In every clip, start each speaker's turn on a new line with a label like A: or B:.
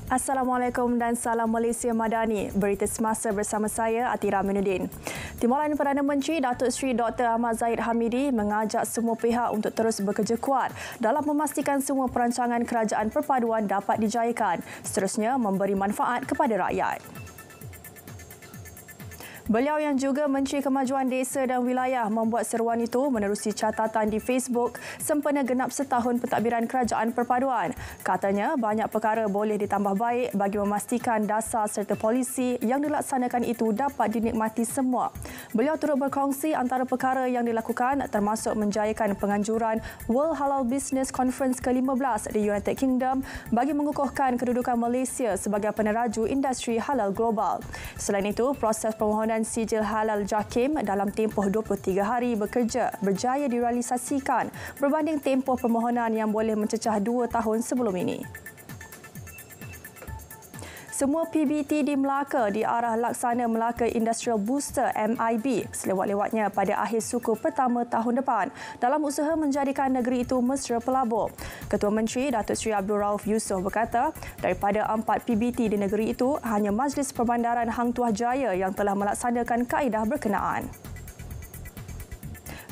A: Assalamualaikum dan salam Malaysia Madani. Berita semasa bersama saya Atira Aminuddin. Timbalan Perdana Menteri Datuk Seri Dr. Ahmad Zahid Hamidi mengajak semua pihak untuk terus bekerja kuat dalam memastikan semua perancangan kerajaan perpaduan dapat dijayakan, seterusnya memberi manfaat kepada rakyat. Beliau yang juga Menteri Kemajuan Desa dan Wilayah membuat seruan itu menerusi catatan di Facebook sempena genap setahun pentadbiran kerajaan perpaduan. Katanya banyak perkara boleh ditambah baik bagi memastikan dasar serta polisi yang dilaksanakan itu dapat dinikmati semua. Beliau turut berkongsi antara perkara yang dilakukan termasuk menjayakan penganjuran World Halal Business Conference ke-15 di United Kingdom bagi mengukuhkan kedudukan Malaysia sebagai peneraju industri halal global. Selain itu, proses permohonan sijil halal JAKIM dalam tempoh 23 hari bekerja berjaya direalisasikan berbanding tempoh permohonan yang boleh mencecah 2 tahun sebelum ini. Semua PBT di Melaka diarah laksana Melaka Industrial Booster MIB selewat-lewatnya pada akhir suku pertama tahun depan dalam usaha menjadikan negeri itu mesra pelabur. Ketua Menteri Datuk Seri Abdul Rauf Yusof berkata, daripada 4 PBT di negeri itu, hanya Majlis Perbandaran Hang Tuah Jaya yang telah melaksanakan kaedah berkenaan.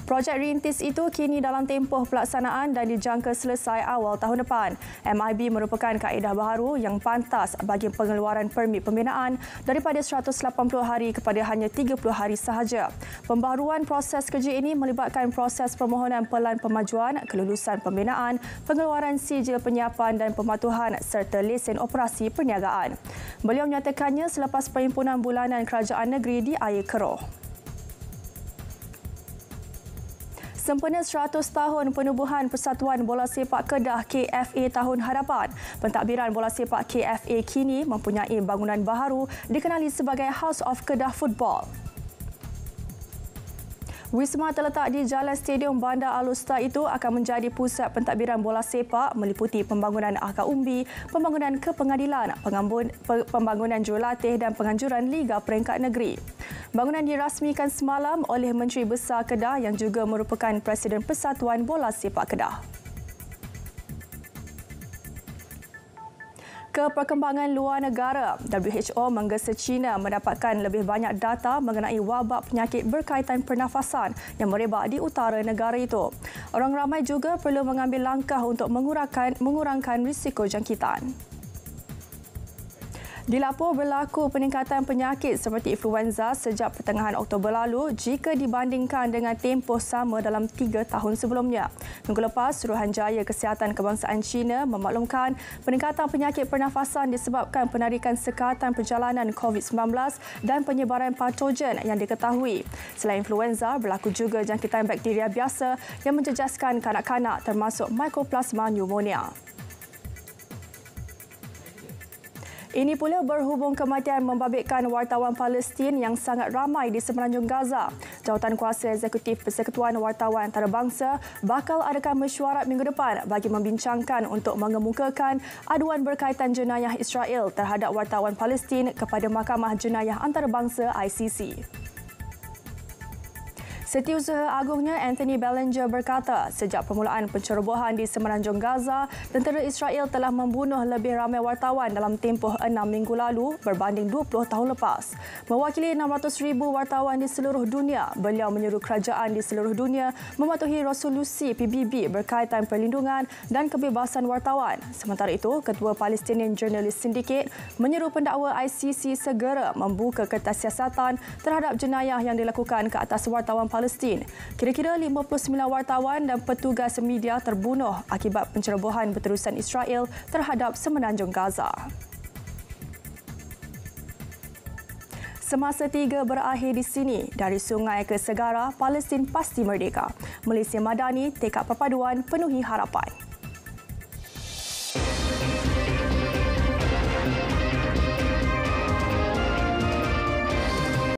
A: Projek rintis itu kini dalam tempoh pelaksanaan dan dijangka selesai awal tahun depan. MIB merupakan kaedah baharu yang pantas bagi pengeluaran permit pembinaan daripada 180 hari kepada hanya 30 hari sahaja. Pembaharuan proses kerja ini melibatkan proses permohonan pelan pemajuan, kelulusan pembinaan, pengeluaran sijil penyiapan dan pematuhan serta lesen operasi perniagaan. Beliau menyatakannya selepas perhimpunan bulanan kerajaan negeri di air keruh. Sempena 100 tahun penubuhan Persatuan Bola Sepak Kedah KFA Tahun Hadapan, pentadbiran bola sepak KFA kini mempunyai bangunan baharu dikenali sebagai House of Kedah Football. Wisma terletak di Jalan Stadium Bandar Al-Usta itu akan menjadi pusat pentadbiran bola sepak meliputi pembangunan akar umbi, pembangunan kepengadilan, pembangunan jurulatih dan penganjuran Liga Peringkat Negeri. Bangunan dirasmikan semalam oleh Menteri Besar Kedah yang juga merupakan Presiden Persatuan Bola Sepak Kedah. Ke perkembangan luar negara, WHO menggesa China mendapatkan lebih banyak data mengenai wabak penyakit berkaitan pernafasan yang merebak di utara negara itu. Orang ramai juga perlu mengambil langkah untuk mengurangkan risiko jangkitan. Dilaporkan berlaku peningkatan penyakit seperti influenza sejak pertengahan Oktober lalu jika dibandingkan dengan tempoh sama dalam 3 tahun sebelumnya. Minggu lepas, Suruhanjaya Kesihatan Kebangsaan China memaklumkan peningkatan penyakit pernafasan disebabkan penarikan sekatan perjalanan COVID-19 dan penyebaran patogen yang diketahui. Selain influenza, berlaku juga jangkitan bakteria biasa yang menjejaskan kanak-kanak termasuk Mycoplasma pneumonia. Ini pula berhubung kematian membabitkan wartawan Palestin yang sangat ramai di semenanjung Gaza. Jawatan Kuasa Eksekutif Persekutuan Wartawan Antarabangsa bakal adakan mesyuarat minggu depan bagi membincangkan untuk mengemukakan aduan berkaitan jenayah Israel terhadap wartawan Palestin kepada Mahkamah Jenayah Antarabangsa ICC. Setiausaha Agungnya Anthony Bellinger berkata, sejak permulaan pencerobohan di semenanjung Gaza, tentera Israel telah membunuh lebih ramai wartawan dalam tempoh 6 minggu lalu berbanding 20 tahun lepas. Mewakili 600,000 wartawan di seluruh dunia, beliau menyuruh kerajaan di seluruh dunia mematuhi resolusi PBB berkaitan perlindungan dan kebebasan wartawan. Sementara itu, Ketua Palestinian Journalist Syndicate menyuruh pendakwa ICC segera membuka kertas siasatan terhadap jenayah yang dilakukan ke atas wartawan Palestin. Kira-kira 59 wartawan dan petugas media terbunuh akibat pencerobohan berterusan Israel terhadap semenanjung Gaza. Semasa 3 berakhir di sini, dari sungai ke segara, Palestin pasti merdeka. Malaysia Madani, tekad perpaduan penuhi harapan.